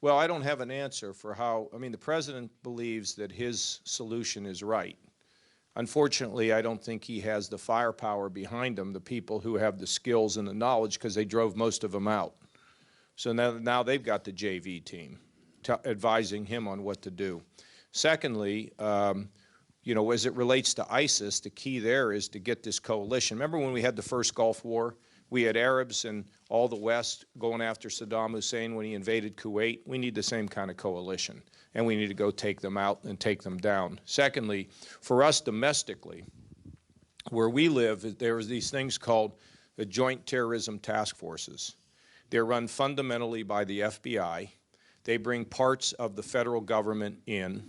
Well, I don't have an answer for how, I mean, the president believes that his solution is right. Unfortunately, I don't think he has the firepower behind him, the people who have the skills and the knowledge, because they drove most of them out. So now they've got the JV team advising him on what to do. Secondly, you know, as it relates to ISIS, the key there is to get this coalition. Remember when we had the first Gulf War? We had Arabs and all the West going after Saddam Hussein when he invaded Kuwait. We need the same kind of coalition, and we need to go take them out and take them down. Secondly, for us domestically, where we live, there are these things called the Joint Terrorism Task Forces. They're run fundamentally by the FBI. They bring parts of the federal government in.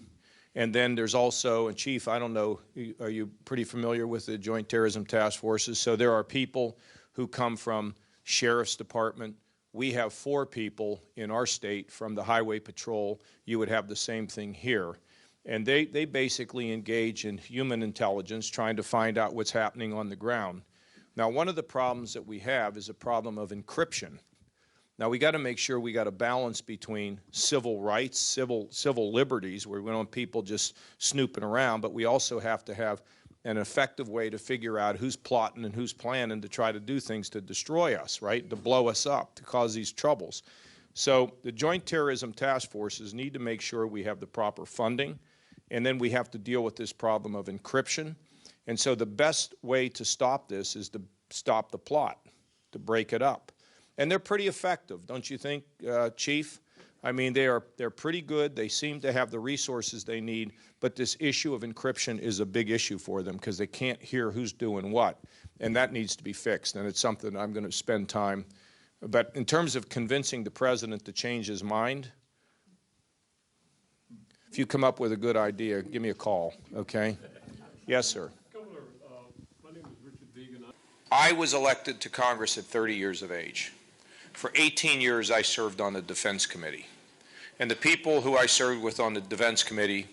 And then there's also, and Chief, I don't know, are you pretty familiar with the Joint Terrorism Task Forces? So there are people who come from Sheriff's Department. We have 4 people in our state from the Highway Patrol. You would have the same thing here. And they basically engage in human intelligence, trying to find out what's happening on the ground. Now, one of the problems that we have is a problem of encryption. Now, we got to make sure we got a balance between civil rights, civil liberties, where we don't want people just snooping around, but we also have to have an effective way to figure out who's plotting and who's planning to try to do things to destroy us, right, to blow us up, to cause these troubles. So the Joint Terrorism Task Forces need to make sure we have the proper funding, and then we have to deal with this problem of encryption. And so the best way to stop this is to stop the plot, to break it up. And they're pretty effective, don't you think, Chief? I mean, they're pretty good. They seem to have the resources they need, but this issue of encryption is a big issue for them because they can't hear who's doing what, and that needs to be fixed, and it's something I'm going to spend time. But in terms of convincing the president to change his mind, if you come up with a good idea, give me a call, okay? Yes, sir. Governor, my name is Richard Kasich. I was elected to Congress at 30 years of age. For 18 years, I served on the Defense Committee. And the people who I served with on the Defense Committee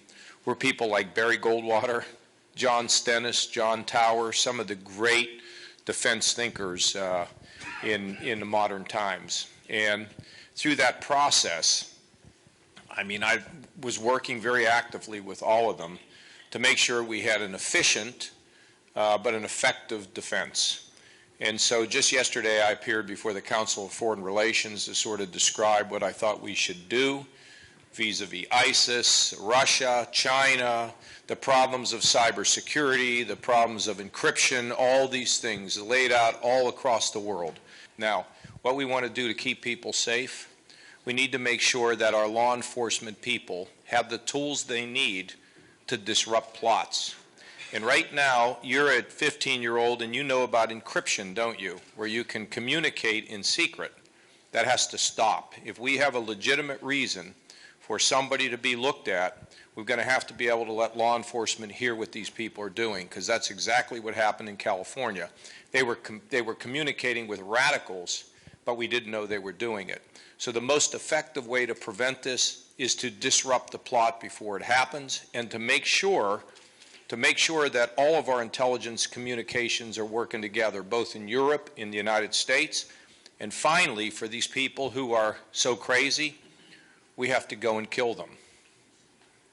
were people like Barry Goldwater, John Stennis, John Tower, some of the great defense thinkers in the modern times. And through that process, I mean, I was working very actively with all of them to make sure we had an efficient but an effective defense. And so just yesterday I appeared before the Council of Foreign Relations to sort of describe what I thought we should do vis-a-vis ISIS, Russia, China, the problems of cybersecurity, the problems of encryption, all these things laid out all across the world. Now, what we want to do to keep people safe, we need to make sure that our law enforcement people have the tools they need to disrupt plots. And right now, you're a 15-year-old and you know about encryption, don't you, where you can communicate in secret. That has to stop. If we have a legitimate reason for somebody to be looked at, we're going to have to be able to let law enforcement hear what these people are doing, because that's exactly what happened in California. They were communicating with radicals, but we didn't know they were doing it. So the most effective way to prevent this is to disrupt the plot before it happens, and to make sure that all of our intelligence communications are working together, both in Europe, in the United States. And finally, for these people who are so crazy, we have to go and kill them.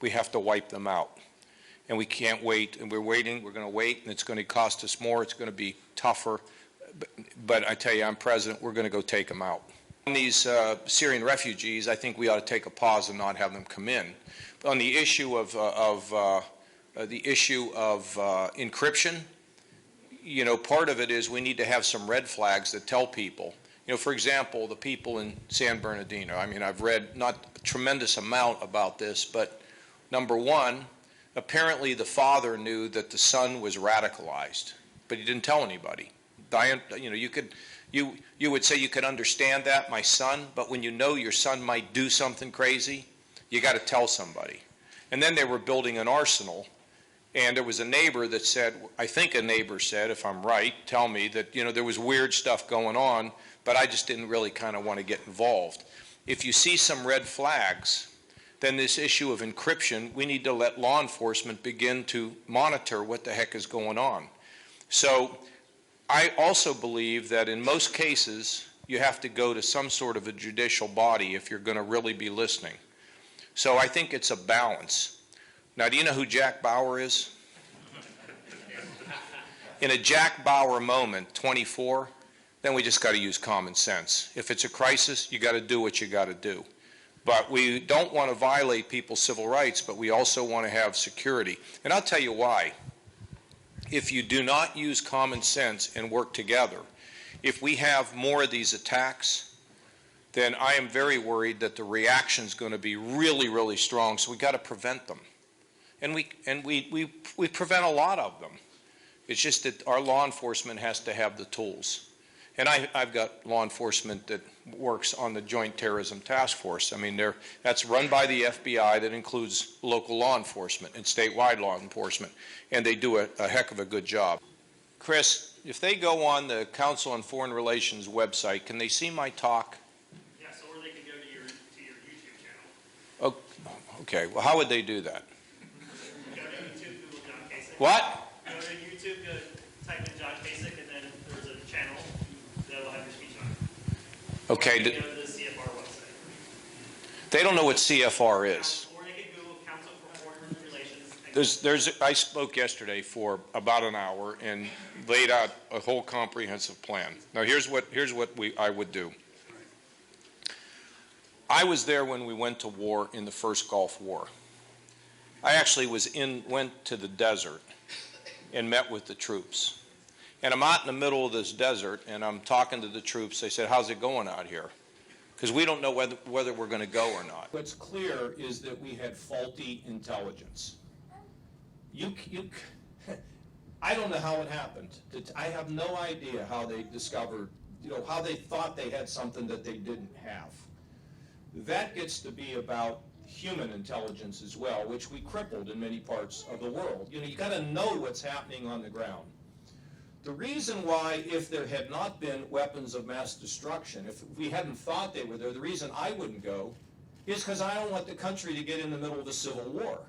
We have to wipe them out. And we can't wait, and we're waiting, we're going to wait, and it's going to cost us more, it's going to be tougher. But I tell you, I'm president, we're going to go take them out. On these Syrian refugees, I think we ought to take a pause and not have them come in. But on the issue of encryption, you know, part of it is we need to have some red flags that tell people. You know, for example, the people in San Bernardino. I mean, I've read not a tremendous amount about this, but number one, apparently the father knew that the son was radicalized, but he didn't tell anybody. You know, you would say you could understand that, my son, but when you know your son might do something crazy, you got to tell somebody. And then they were building an arsenal. And there was a neighbor that said, I think a neighbor said, if I'm right, tell me that, you know, there was weird stuff going on, but I just didn't really kind of want to get involved. If you see some red flags, then this issue of encryption, we need to let law enforcement begin to monitor what the heck is going on. So I also believe that in most cases, you have to go to some sort of a judicial body if you're going to really be listening. So I think it's a balance. Now, do you know who Jack Bauer is? In a Jack Bauer moment, 24, then we just got to use common sense. If it's a crisis, you got to do what you got to do. But we don't want to violate people's civil rights, but we also want to have security. And I'll tell you why. If you do not use common sense and work together, if we have more of these attacks, then I am very worried that the reaction is going to be really, really strong. So we got to prevent them. And we prevent a lot of them. It's just that our law enforcement has to have the tools. And I've got law enforcement that works on the Joint Terrorism Task Force. I mean, that's run by the FBI, that includes local law enforcement and statewide law enforcement, and they do a heck of a good job. Chris, if they go on the Council on Foreign Relations website, can they see my talk? Yes, or they can go to your YouTube channel. Oh, okay, well, how would they do that? Go to YouTube, Google John Kasich. What? Go to YouTube, type in John Kasich, and then there's a channel that will have your speech on it. Okay. Or they can go to the CFR website. They don't know what CFR is. Or they can Google Council for Foreign Relations. I spoke yesterday for about an hour and laid out a whole comprehensive plan. Now here's what I would do. I was there when we went to war in the first Gulf War. I actually went to the desert and met with the troops. And I'm out in the middle of this desert and I'm talking to the troops. They said, "How's it going out here?" Because we don't know whether we're going to go or not. What's clear is that we had faulty intelligence. I don't know how it happened. I have no idea how they discovered, how they thought they had something that they didn't have. That gets to be about human intelligence as well, which we crippled in many parts of the world. You got to know what's happening on the ground. The reason why, if there had not been weapons of mass destruction, if we hadn't thought they were there, the reason I wouldn't go is because I don't want the country to get in the middle of a civil war.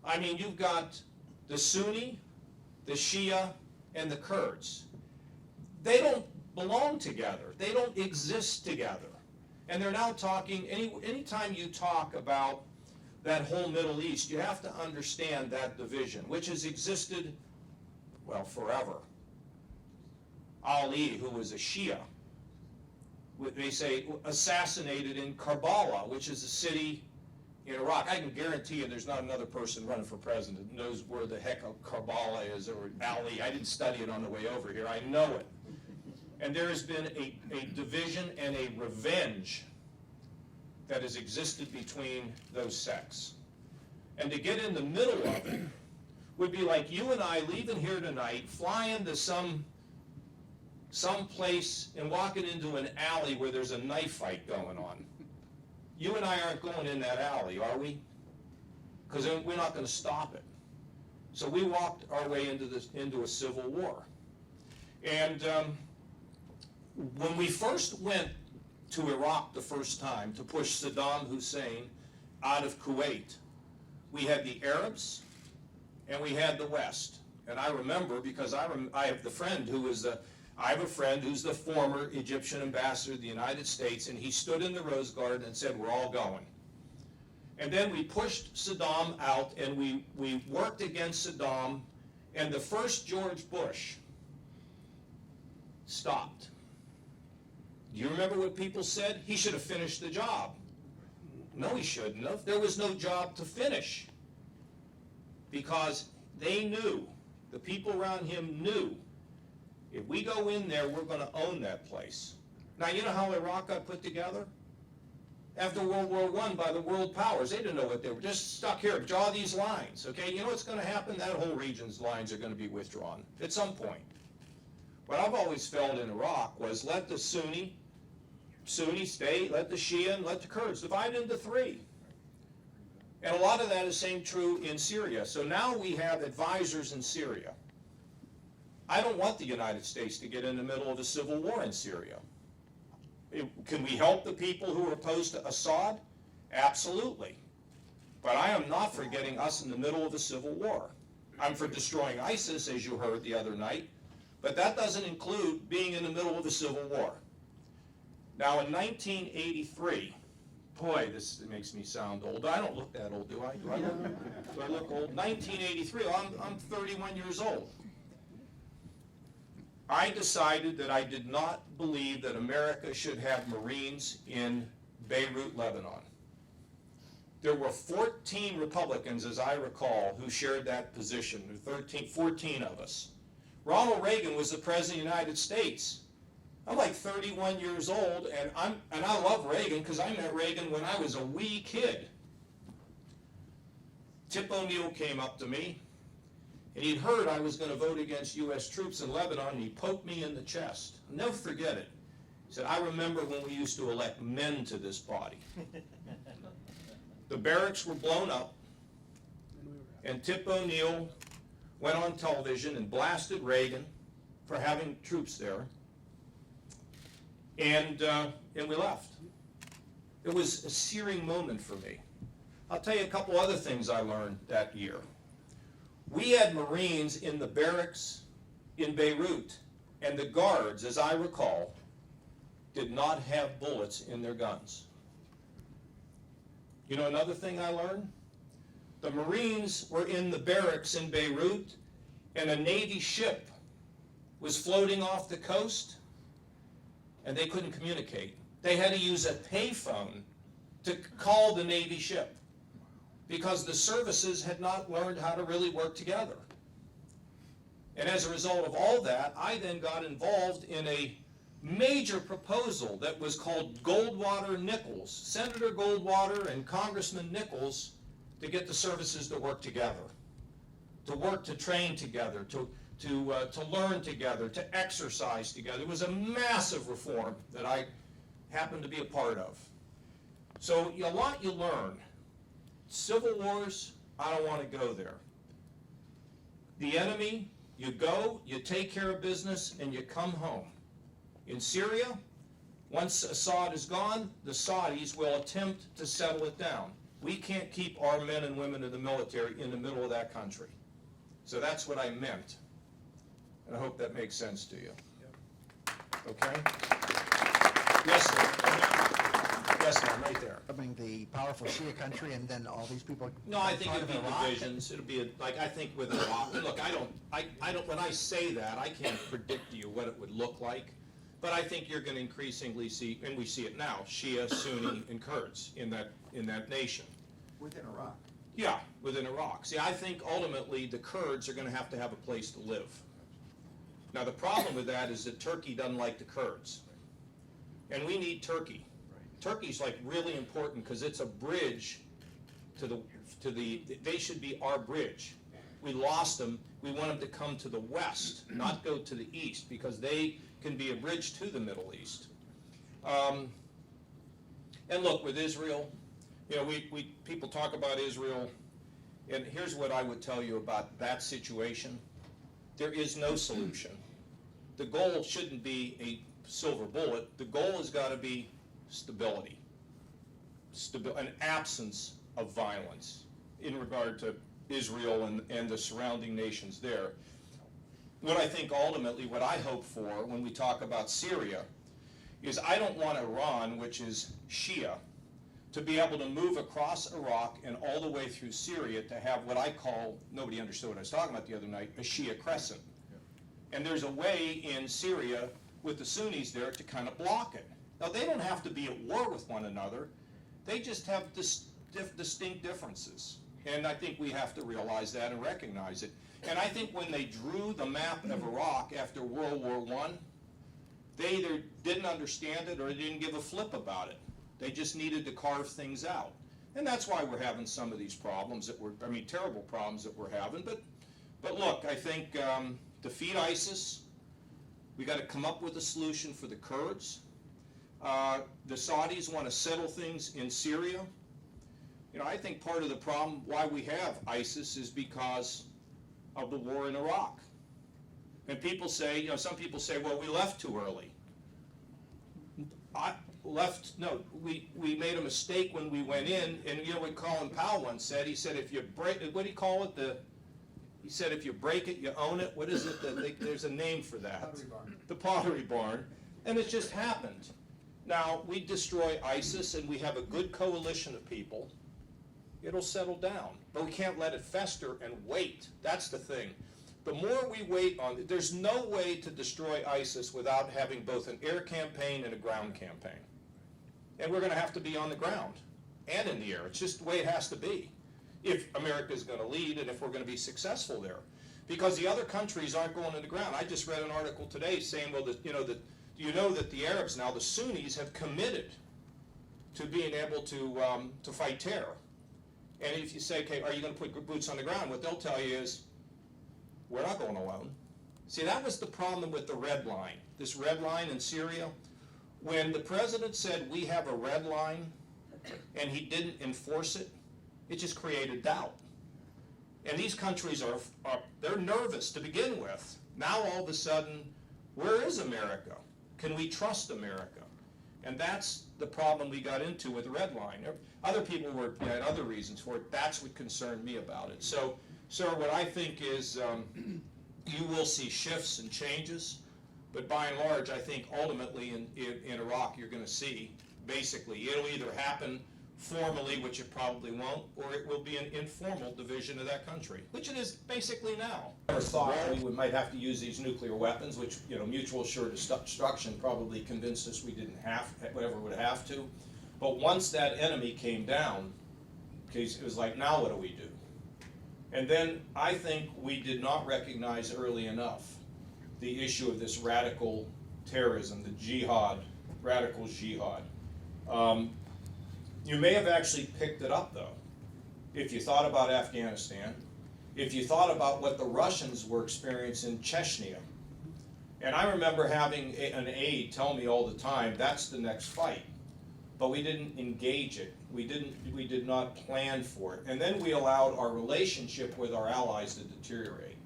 I mean, you've got the Sunni, the Shia, and the Kurds. They don't belong together. They don't exist together. And they're now talking, anytime you talk about that whole Middle East, you have to understand that division, which has existed, well, forever. Ali, who was a Shia, they say assassinated in Karbala, which is a city in Iraq. I can guarantee you there's not another person running for president who knows where the heck Karbala is, or Ali. I didn't study it on the way over here. I know it. And there has been a division and a revenge that has existed between those sects. And to get in the middle of it would be like you and I leaving here tonight, flying to some place and walking into an alley where there's a knife fight going on. You and I aren't going in that alley, are we? Because we're not going to stop it. So we walked our way into a civil war. And when we first went to Iraq the first time to push Saddam Hussein out of Kuwait, we had the Arabs and we had the West. And I remember, because I have the friend who is I have a friend who's the former Egyptian ambassador to the United States, and he stood in the Rose Garden and said, "We're all going." And then we pushed Saddam out, and we worked against Saddam, and the first George Bush stopped. Do you remember what people said? He should have finished the job. No, he shouldn't have. There was no job to finish, because they knew, the people around him knew, if we go in there, we're going to own that place. Now, you know how Iraq got put together? After World War I by the world powers. They didn't know what they were. Just stuck here. Draw these lines. Okay, you know what's going to happen? That whole region's lines are going to be withdrawn at some point. What I've always felt in Iraq was let the Sunni stay, let the Shia, and let the Kurds divide into three. And a lot of that is same true in Syria. So now we have advisors in Syria. I don't want the United States to get in the middle of a civil war in Syria. Can we help the people who are opposed to Assad? Absolutely. But I am not for getting us in the middle of a civil war. I'm for destroying ISIS, as you heard the other night, but that doesn't include being in the middle of a civil war. Now in 1983, boy, this makes me sound old. I don't look that old, do I? Do I look old? 1983, I'm 31 years old. I decided that I did not believe that America should have Marines in Beirut, Lebanon. There were 14 Republicans, as I recall, who shared that position. 14 of us. Ronald Reagan was the President of the United States. I'm like 31 years old, and I love Reagan because I met Reagan when I was a wee kid. Tip O'Neill came up to me, and he'd heard I was going to vote against U.S. troops in Lebanon, and he poked me in the chest. I'll never forget it. He said, I remember when we used to elect men to this body. The barracks were blown up, and Tip O'Neill went on television and blasted Reagan for having troops there, and we left. It was a searing moment for me. I'll tell you a couple other things I learned that year. We had Marines in the barracks in Beirut, and the guards, as I recall, did not have bullets in their guns. You know another thing I learned? The Marines were in the barracks in Beirut, and a Navy ship was floating off the coast, and they couldn't communicate. They had to use a payphone to call the Navy ship because the services had not learned how to really work together. And as a result of all that, I then got involved in a major proposal that was called Goldwater-Nichols, Senator Goldwater and Congressman Nichols, to get the services to work together, to train together, to learn together, to exercise together. It was a massive reform that I happened to be a part of. So a lot you learn. Civil wars, I don't want to go there. The enemy, you go, you take care of business, and you come home. In Syria, once Assad is gone, the Saudis will attempt to settle it down. We can't keep our men and women in the military in the middle of that country. So that's what I meant. And I hope that makes sense to you. Okay? Yes, sir. Yes, ma'am, right there. The powerful Shia country, and then all these people. No, I think it'll be Iraq. divisions. It'll be like I think with Iraq. Look, I don't. When I say that, I can't predict to you what it would look like. But I think you're going to increasingly see, and we see it now, Shia, Sunni, and Kurds in that nation. Within Iraq. Yeah, within Iraq. See, I think ultimately the Kurds are going to have a place to live. Now the problem with that is that Turkey doesn't like the Kurds, and we need Turkey. Turkey's like really important because it's a bridge to the. They should be our bridge. We lost them. We want them to come to the west, not go to the east, because they can be a bridge to the Middle East. And look, with Israel, you know, people talk about Israel, and here's what I would tell you about that situation. There is no solution. The goal shouldn't be a silver bullet. The goal has got to be stability, an absence of violence in regard to Israel and the surrounding nations there. What I think ultimately, what I hope for when we talk about Syria, is I don't want Iran, which is Shia, to be able to move across Iraq and all the way through Syria to have what I call, nobody understood what I was talking about the other night, a Shia crescent. And there's a way in Syria with the Sunnis there to kind of block it. Now, they don't have to be at war with one another. They just have distinct differences. And I think we have to realize that and recognize it. And I think when they drew the map of Iraq after World War I, they either didn't understand it or they didn't give a flip about it. They just needed to carve things out. And that's why we're having some of these problems terrible problems that we're having. But look, I think defeat ISIS. We got to come up with a solution for the Kurds. The Saudis want to settle things in Syria. You know, I think part of the problem why we have ISIS is because of the war in Iraq. And people say, you know, some people say, well, we left too early. We made a mistake when we went in, and you know what Colin Powell once said? He said, if you break, what do you call it? He said, if you break it, you own it. What is it? There's a name for that. Pottery barn. The Pottery Barn. And it just happened. Now, we destroy ISIS and we have a good coalition of people, it'll settle down. But we can't let it fester and wait. That's the thing. The more we wait on it, there's no way to destroy ISIS without having both an air campaign and a ground campaign. And we're going to have to be on the ground and in the air. It's just the way it has to be if America is going to lead and if we're going to be successful there. Because the other countries aren't going to the ground. I just read an article today saying, well, that the Arabs now, the Sunnis, have committed to being able to fight terror. And if you say, okay, are you going to put boots on the ground? What they'll tell you is, we're not going alone. See, that was the problem with the red line, this red line in Syria. When the president said, we have a red line, and he didn't enforce it, it just created doubt. And these countries they're nervous to begin with. Now all of a sudden, where is America? Can we trust America? And that's the problem we got into with the red line. Other people had other reasons for it. That's what concerned me about it. So, sir, what I think is you will see shifts and changes, but by and large, I think ultimately in Iraq you're going to see, basically, it'll either happen formally, which it probably won't, or it will be an informal division of that country, which it is basically now. I never thought we might have to use these nuclear weapons, which, mutual assured destruction probably convinced us we didn't have, whatever would have to. But once that enemy came down, it was like, now what do we do? And then I think we did not recognize early enough the issue of this radical terrorism, the jihad, radical jihad. You may have actually picked it up, though, if you thought about Afghanistan, if you thought about what the Russians were experiencing in Chechnya. And I remember having an aide tell me all the time, that's the next fight. But we didn't engage it. We did not plan for it. And then we allowed our relationship with our allies to deteriorate.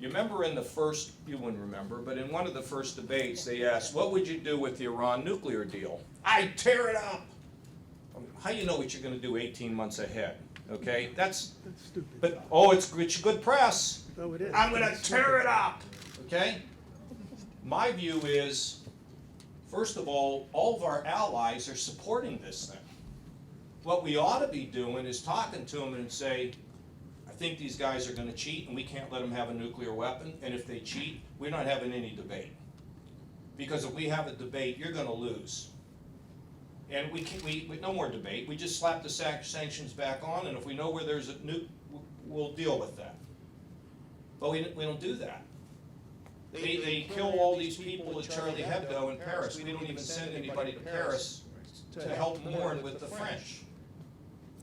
You remember in the first, you wouldn't remember, but in one of the first debates, they asked, what would you do with the Iran nuclear deal? I'd tear it up. How do you know what you're going to do 18 months ahead? Okay, that's stupid. But it's good press. Oh, it is. I'm going to tear it up. Okay. My view is, first of all of our allies are supporting this thing. What we ought to be doing is talking to them and say, I think these guys are going to cheat, and we can't let them have a nuclear weapon. And if they cheat, we're not having any debate. Because if we have a debate, you're going to lose. And we no more debate. We just slap the sanctions back on, and if we know where there's a nuke, we'll deal with that. But we don't do that. They kill all these people at Charlie Hebdo in Paris. We don't even send anybody to Paris to help mourn with the French.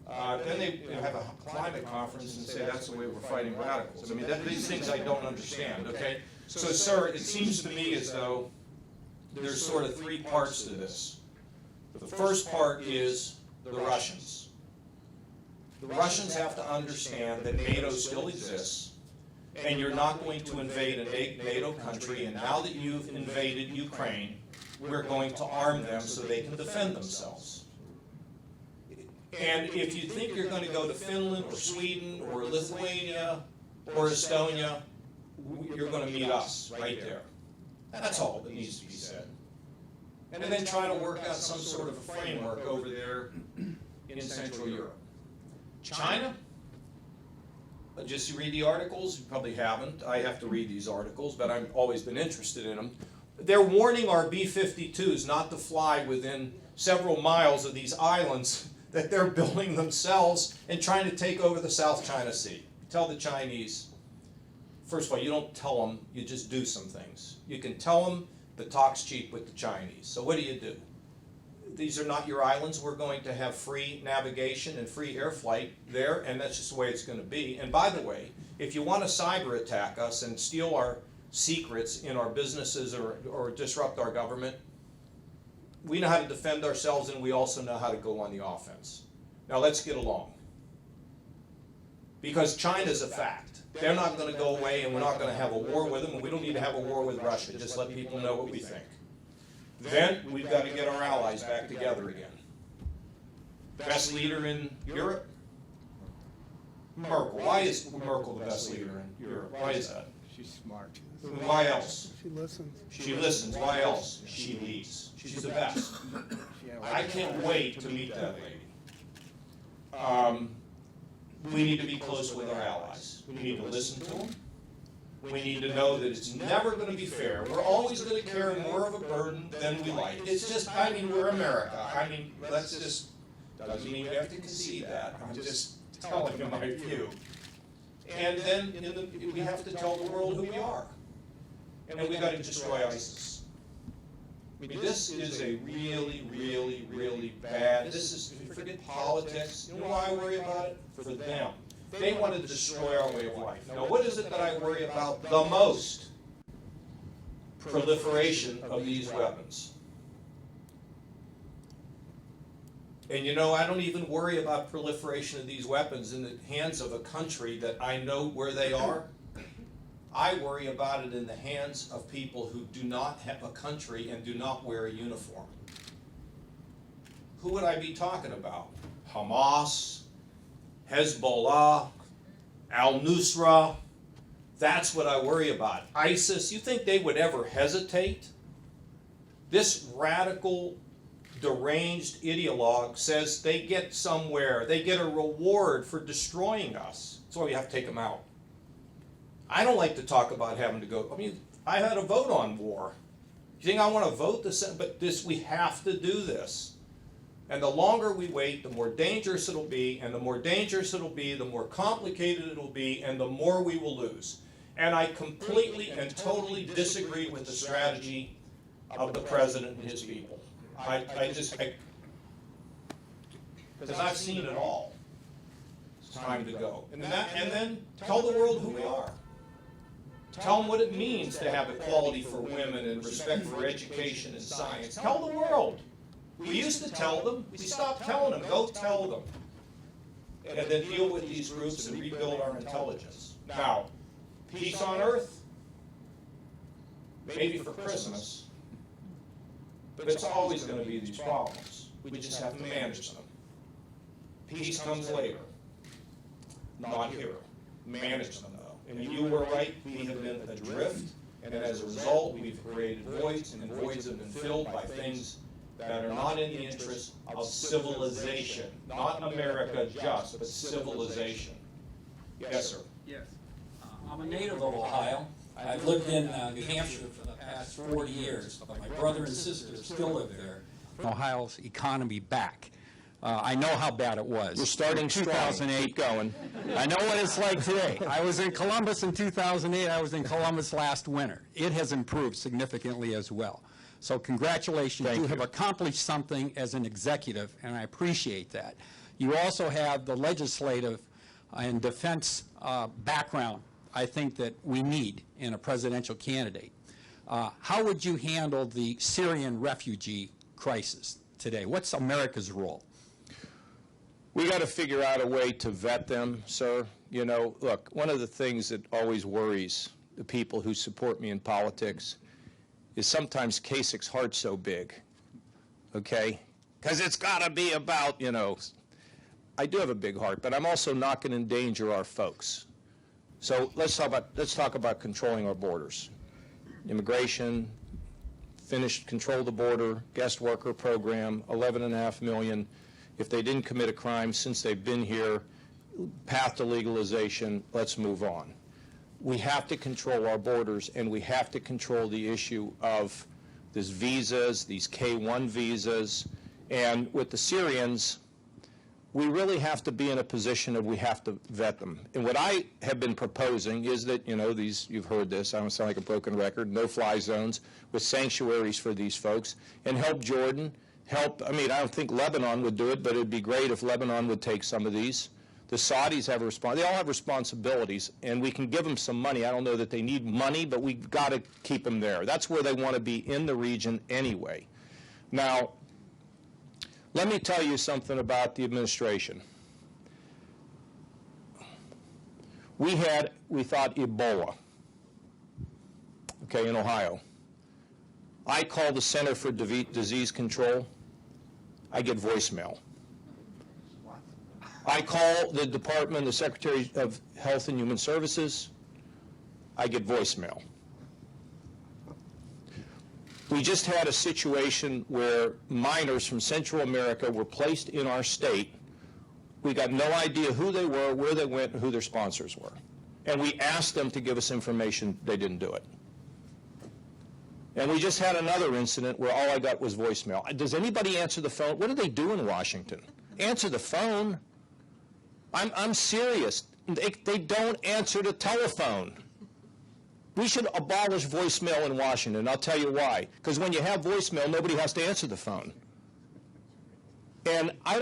Then they have a climate conference and say that's the way we're fighting radicals. I mean, these things I don't understand, okay? So, sir, it seems to me as though there's sort of three parts to this. The first part is the Russians. The Russians have to understand that NATO still exists, and you're not going to invade a NATO country, and now that you've invaded Ukraine, we're going to arm them so they can defend themselves. And if you think you're going to go to Finland or Sweden or Lithuania or Estonia, you're going to meet us right there. That's all that needs to be said. And then try to work out some sort of a framework over there in Central Europe. China? Just read the articles. You probably haven't. I have to read these articles, but I've always been interested in them. They're warning our B-52s not to fly within several miles of these islands that they're building themselves and trying to take over the South China Sea. Tell the Chinese, first of all, you don't tell them, you just do some things. You can tell them, the talk's cheap with the Chinese. So what do? These are not your islands. We're going to have free navigation and free air flight there, and that's just the way it's going to be. And by the way, if you want to cyber attack us and steal our secrets in our businesses or disrupt our government, we know how to defend ourselves, and we also know how to go on the offense. Now let's get along. Because China's a fact. They're not going to go away, and we're not going to have a war with them, and we don't need to have a war with Russia. Just let people know what we think. Then we've got to get our allies back together again. Best leader in Europe? Merkel. Why is Merkel the best leader in Europe? Why is that? She's smart. Why else? She listens. She listens. Why else? She leads. She's the best. I can't wait to meet that lady. We need to be close with our allies. We need to listen to them. We need to know that it's never going to be fair. We're always going to carry more of a burden than we like. It's just, I mean, we're America. I mean, let's just, doesn't mean we have to concede that. I'm just telling you my view. And then we have to tell the world who we are. And we got to destroy ISIS. I mean, this is a really, really, really bad, this is, if you forget politics, you know why I worry about it? For them. They want to destroy our way of life. Now, what is it that I worry about the most? Proliferation of these weapons. And you know, I don't even worry about proliferation of these weapons in the hands of a country that I know where they are. I worry about it in the hands of people who do not have a country and do not wear a uniform. Who would I be talking about? Hamas, Hezbollah, al-Nusra. That's what I worry about. ISIS, you think they would ever hesitate? This radical, deranged ideologue says they get somewhere, they get a reward for destroying us. That's why we have to take them out. I don't like to talk about having to go, I mean, I had a vote on war. You think I want to vote this? But we have to do this. And the longer we wait, the more dangerous it'll be, and the more dangerous it'll be, the more complicated it'll be, and the more we will lose. And I completely and totally disagree with the strategy of the president and his people. Because I've seen it all. It's time to go. And then tell the world who we are. Tell them what it means to have equality for women and respect for education and science. Tell the world. We used to tell them. We stopped telling them. Go tell them. And then deal with these groups and rebuild our intelligence. Now, peace on earth? Maybe for Christmas. But it's always going to be these problems. We just have to manage them. Peace comes later. Not here. Manage them, though. And you were right, we have been adrift, and as a result, we've created voids, and voids have been filled by things that are not in the interest of civilization. Not America just, but civilization. Yes, sir. Yes. I'm a native of Ohio. I've lived in New Hampshire for the past 40 years, but my brother and sister still live there. Ohio's economy back. I know how bad it was. We're starting in 2008. Keep going. I know what it's like today. I was in Columbus in 2008. I was in Columbus last winter. It has improved significantly as well. So congratulations. You have accomplished something as an executive, and I appreciate that. You also have the legislative and defense background I think that we need in a presidential candidate. How would you handle the Syrian refugee crisis today? What's America's role? We got to figure out a way to vet them, sir. You know, look, one of the things that always worries the people who support me in politics is sometimes Kasich's heart's so big, okay? Because it's got to be about, you know, I do have a big heart, but I'm also not going to endanger our folks. So let's talk about controlling our borders. Immigration, control the border, guest worker program, 11.5 million. If they didn't commit a crime since they've been here, path to legalization, let's move on. We have to control our borders, and we have to control the issue of these visas, these K-1 visas. And with the Syrians, we really have to be in a position of we have to vet them. And what I have been proposing is that, you know, these, you've heard this, I don't sound like a broken record, no-fly zones with sanctuaries for these folks, and help Jordan, I mean, I don't think Lebanon would do it, but it'd be great if Lebanon would take some of these. The Saudis have they all have responsibilities, and we can give them some money. I don't know that they need money, but we've got to keep them there. That's where they want to be in the region anyway. Now, let me tell you something about the administration. We thought Ebola, okay, in Ohio. I call the Center for Disease Control. I get voicemail. I call the Secretary of Health and Human Services. I get voicemail. We just had a situation where minors from Central America were placed in our state. We got no idea who they were, where they went, and who their sponsors were. And we asked them to give us information. They didn't do it. And we just had another incident where all I got was voicemail. Does anybody answer the phone? What do they do in Washington? Answer the phone. I'm serious. They don't answer the telephone. We should abolish voicemail in Washington, and I'll tell you why. Because when you have voicemail, nobody has to answer the phone. And I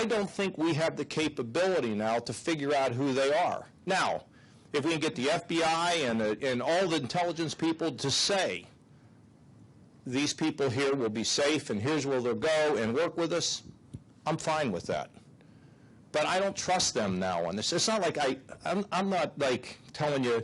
don't think we have the capability now to figure out who they are. Now, if we can get the FBI and all the intelligence people to say, these people here will be safe and here's where they'll go and work with us, I'm fine with that. But I don't trust them now on this. It's not like I'm not like telling you